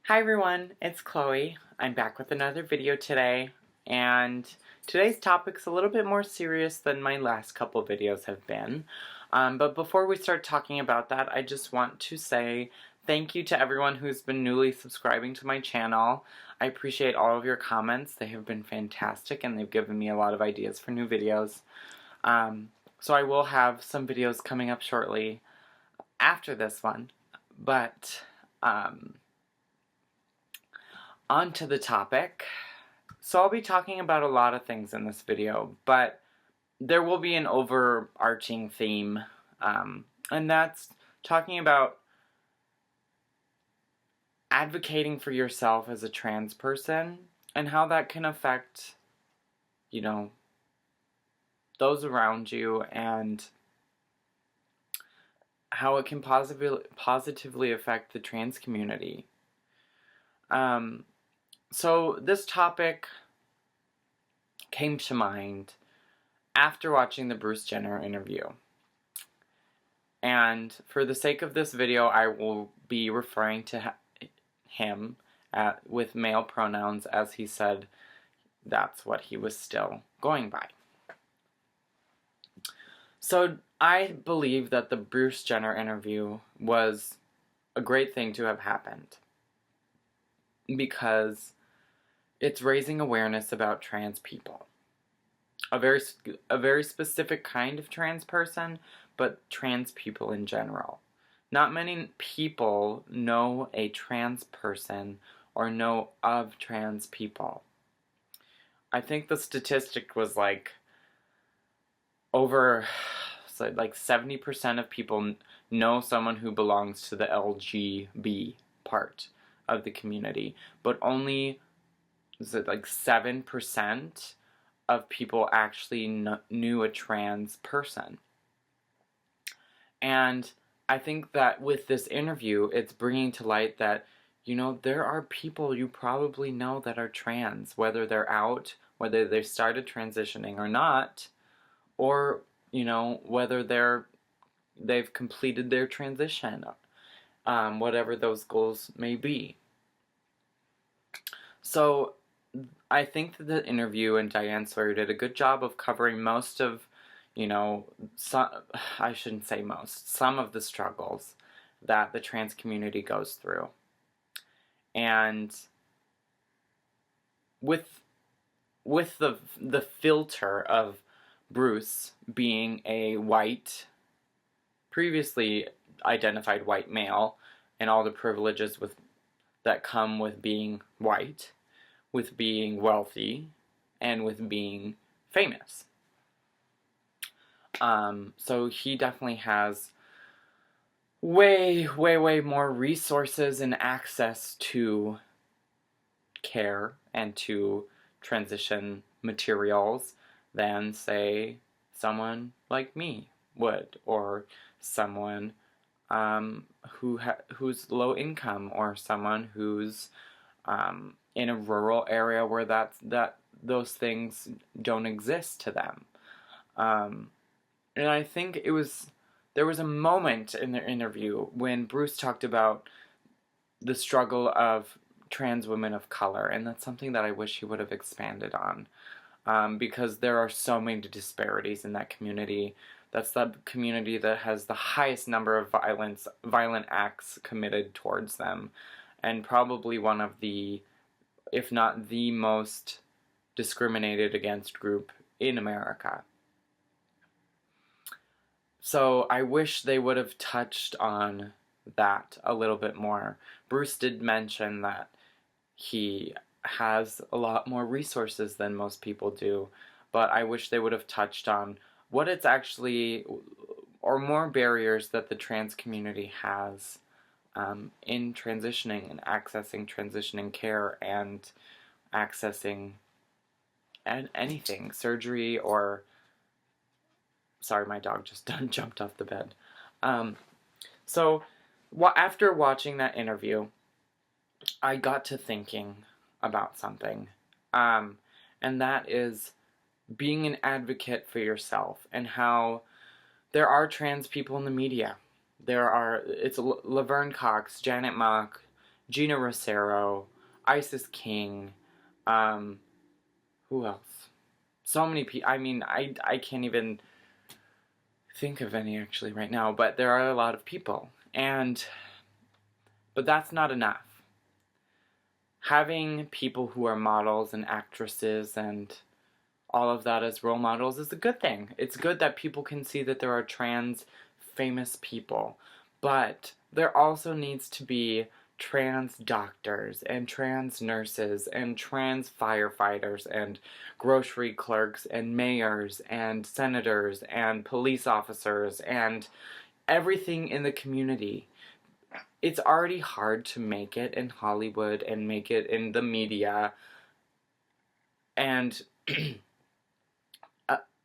Hi everyone, it's Chloe. I'm back with another video today, and today's topic's a little bit more serious than my last couple videos have been. But before we start talking about that, I just want to say thank you to everyone who's been newly subscribing to my channel. I appreciate all of your comments. They have been fantastic and they've given me a lot of ideas for new videos. So I will have some videos coming up shortly after this one, but on to the topic. So I'll be talking about a lot of things in this video, but there will be an overarching theme, and that's talking about advocating for yourself as a trans person and how that can affect, those around you, and how it can positively affect the trans community. So this topic came to mind after watching the Bruce Jenner interview. And for the sake of this video, I will be referring to him with male pronouns, as he said that's what he was still going by. So I believe that the Bruce Jenner interview was a great thing to have happened, because it's raising awareness about trans people. A very specific kind of trans person, but trans people in general. Not many people know a trans person or know of trans people. I think the statistic was like 70% of people know someone who belongs to the LGB part of the community, but only 7% of people actually knew a trans person. And I think that with this interview, it's bringing to light that, there are people you probably know that are trans, whether they're out, whether they started transitioning or not, or, whether they've completed their transition, whatever those goals may be. So I think that the interview and Diane Sawyer did a good job of covering most of, some of the struggles that the trans community goes through. And with the filter of Bruce being a previously identified white male, and all the privileges that come with being white, with being wealthy, and with being famous. So he definitely has way more resources and access to care and to transition materials than, say, someone like me would, or someone who's low income, or someone who's in a rural area where those things don't exist to them. And I think there was a moment in the interview when Bruce talked about the struggle of trans women of color, and that's something that I wish he would have expanded on, because there are so many disparities in that community. That's the community that has the highest number of violent acts committed towards them, and probably one of the, if not the most discriminated against group in America. So I wish they would have touched on that a little bit more. Bruce did mention that he has a lot more resources than most people do, but I wish they would have touched on what it's actually, or more barriers that the trans community has in transitioning and accessing transitioning care and accessing anything, surgery, or... Sorry, my dog just jumped off the bed. So after watching that interview, I got to thinking about something, and that is being an advocate for yourself, and how there are trans people in the media. It's Laverne Cox, Janet Mock, Gina Rosero, Isis King, who else? So many people. I mean, I can't even think of any actually right now, but there are a lot of people. But that's not enough. Having people who are models and actresses and all of that as role models is a good thing. It's good that people can see that there are trans famous people. But there also needs to be trans doctors and trans nurses and trans firefighters and grocery clerks and mayors and senators and police officers and everything in the community. It's already hard to make it in Hollywood and make it in the media. And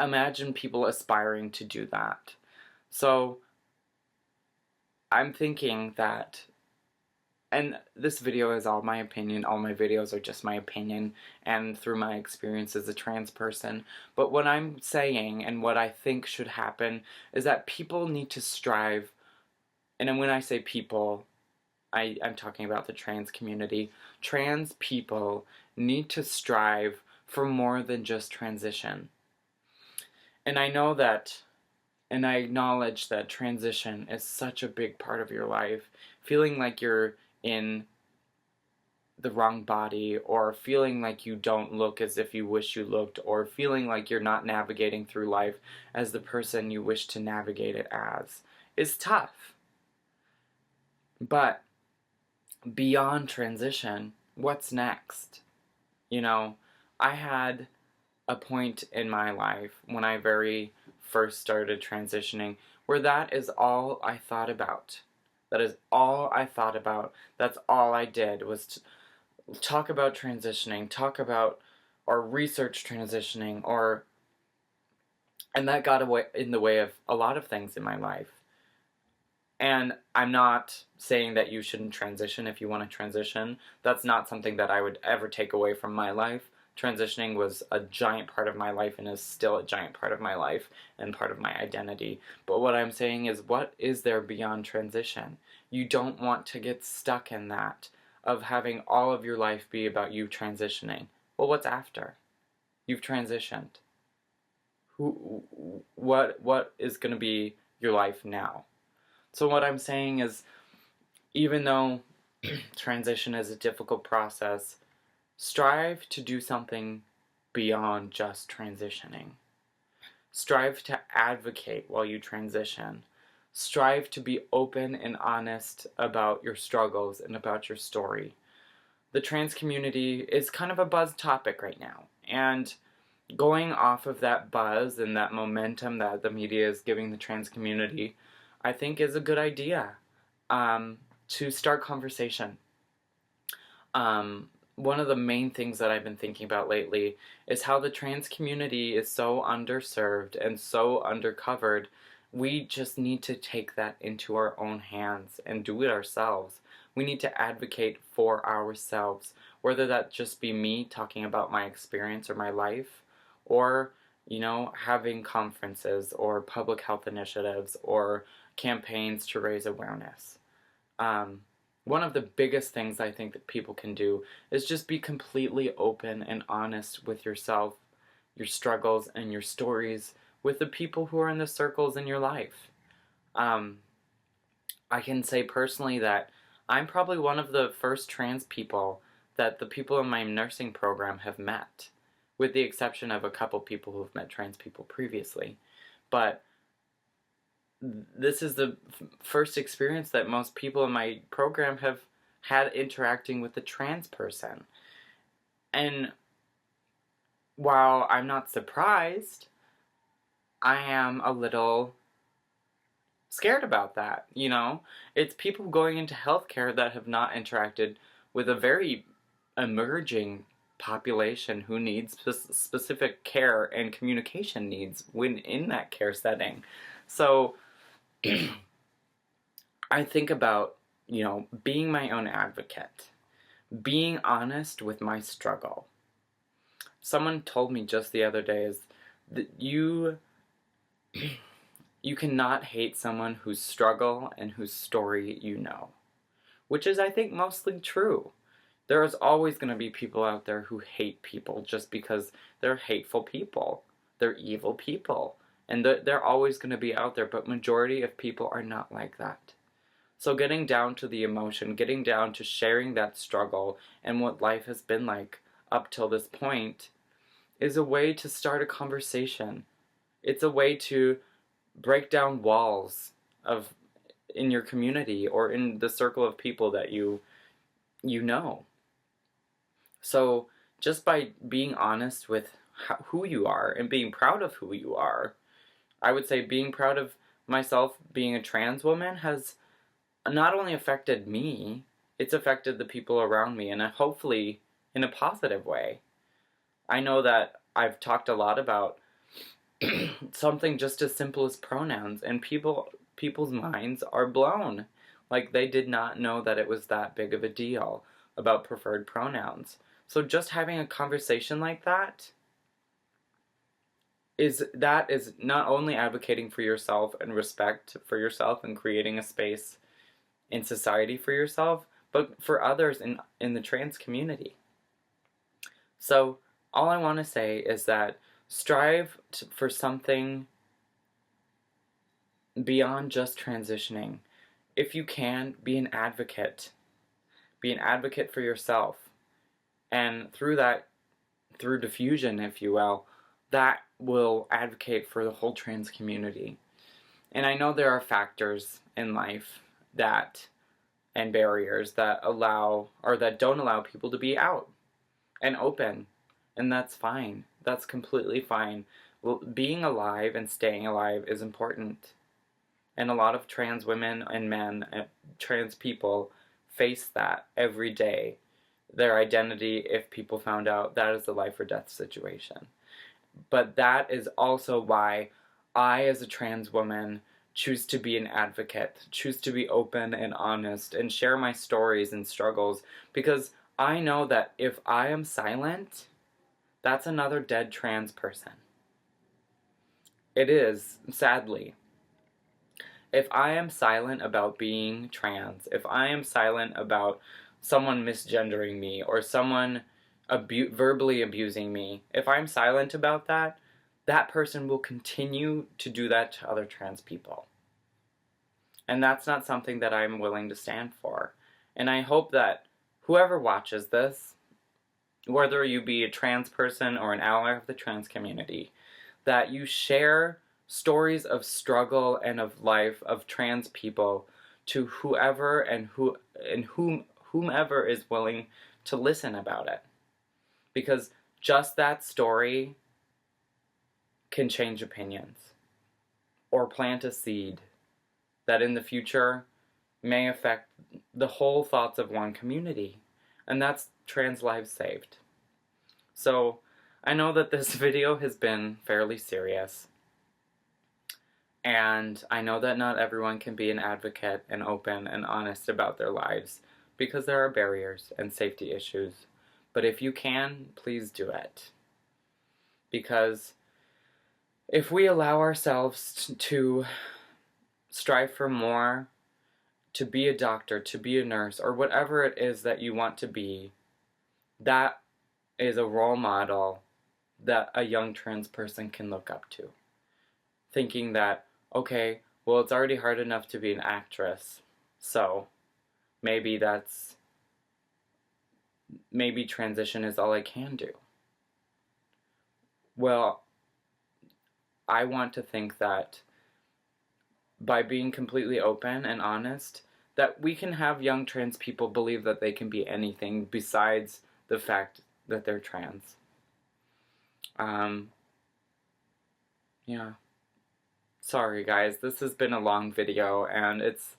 imagine people aspiring to do that. So I'm thinking that, and this video is all my opinion, all my videos are just my opinion and through my experience as a trans person, but what I'm saying and what I think should happen is that people need to strive, and when I say people, I'm talking about the trans community. Trans people need to strive for more than just transition. And I know that, and I acknowledge that transition is such a big part of your life. Feeling like you're in the wrong body, or feeling like you don't look as if you wish you looked, or feeling like you're not navigating through life as the person you wish to navigate it as, is tough. But beyond transition, what's next? You know, I had a point in my life when I very first started transitioning where that is all I thought about. That is all I thought about. That's all I did was to talk about transitioning, talk about or research transitioning, and that got away in the way of a lot of things in my life. And I'm not saying that you shouldn't transition if you want to transition. That's not something that I would ever take away from my life. Transitioning was a giant part of my life and is still a giant part of my life and part of my identity. But what I'm saying is, what is there beyond transition? You don't want to get stuck in that, of having all of your life be about you transitioning. Well, what's after? You've transitioned. What is going to be your life now? So what I'm saying is, even though transition is a difficult process, strive to do something beyond just transitioning. Strive to advocate while you transition. Strive to be open and honest about your struggles and about your story. The trans community is kind of a buzz topic right now, and going off of that buzz and that momentum that the media is giving the trans community, I think is a good idea to start conversation. One of the main things that I've been thinking about lately is how the trans community is so underserved and so undercovered. We just need to take that into our own hands and do it ourselves. We need to advocate for ourselves, whether that just be me talking about my experience or my life, or, you know, having conferences or public health initiatives or campaigns to raise awareness. One of the biggest things I think that people can do is just be completely open and honest with yourself, your struggles, and your stories with the people who are in the circles in your life. I can say personally that I'm probably one of the first trans people that the people in my nursing program have met, with the exception of a couple people who have met trans people previously. But this is the first experience that most people in my program have had interacting with a trans person. And while I'm not surprised, I am a little scared about that, you know? It's people going into healthcare that have not interacted with a very emerging population who needs specific care and communication needs when in that care setting. So I think about, you know, being my own advocate, being honest with my struggle. Someone told me just the other day is that you cannot hate someone whose struggle and whose story you know. which is, I think, mostly true. There is always going to be people out there who hate people just because they're hateful people. They're evil people. And they're always going to be out there, but majority of people are not like that. So getting down to the emotion, getting down to sharing that struggle and what life has been like up till this point is a way to start a conversation. It's a way to break down walls of in your community or in the circle of people that you know. So just by being honest with who you are and being proud of who you are, I would say being proud of myself being a trans woman has not only affected me, it's affected the people around me, and hopefully in a positive way. I know that I've talked a lot about something just as simple as pronouns, and people's minds are blown. Like, they did not know that it was that big of a deal about preferred pronouns. So just having a conversation like that is not only advocating for yourself and respect for yourself and creating a space in society for yourself, but for others in the trans community. So all I want to say is that strive for something beyond just transitioning. If you can, be an advocate. Be an advocate for yourself. And through that, through diffusion, if you will, that will advocate for the whole trans community. And I know there are factors in life and barriers that allow or that don't allow people to be out and open. And that's fine. That's completely fine. Well, being alive and staying alive is important. And a lot of trans women and men, trans people, face that every day. Their identity, if people found out, that is a life or death situation. But that is also why I, as a trans woman, choose to be an advocate, choose to be open and honest, and share my stories and struggles, because I know that if I am silent, that's another dead trans person. It is, sadly. If I am silent about being trans, if I am silent about someone misgendering me or someone verbally abusing me, if I'm silent about that, that person will continue to do that to other trans people. And that's not something that I'm willing to stand for. And I hope that whoever watches this, whether you be a trans person or an ally of the trans community, that you share stories of struggle and of life of trans people to whoever and whomever is willing to listen about it. Because just that story can change opinions or plant a seed that in the future may affect the whole thoughts of one community. And that's trans lives saved. So I know that this video has been fairly serious. And I know that not everyone can be an advocate and open and honest about their lives because there are barriers and safety issues. But if you can, please do it. Because if we allow ourselves to strive for more, to be a doctor, to be a nurse, or whatever it is that you want to be, that is a role model that a young trans person can look up to. Thinking that, okay, well, it's already hard enough to be an actress, so maybe transition is all I can do. Well, I want to think that by being completely open and honest, that we can have young trans people believe that they can be anything besides the fact that they're trans. Yeah. Sorry guys, this has been a long video, and it's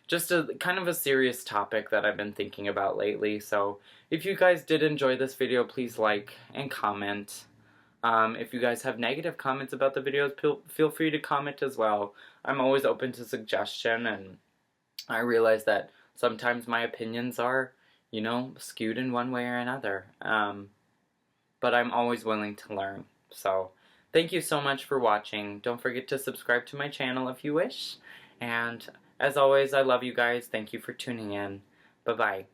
just a kind of a serious topic that I've been thinking about lately. So if you guys did enjoy this video, please like and comment. If you guys have negative comments about the videos, feel free to comment as well. I'm always open to suggestion, and I realize that sometimes my opinions are, skewed in one way or another. But I'm always willing to learn. So thank you so much for watching. Don't forget to subscribe to my channel if you wish. And as always, I love you guys. Thank you for tuning in. Bye-bye.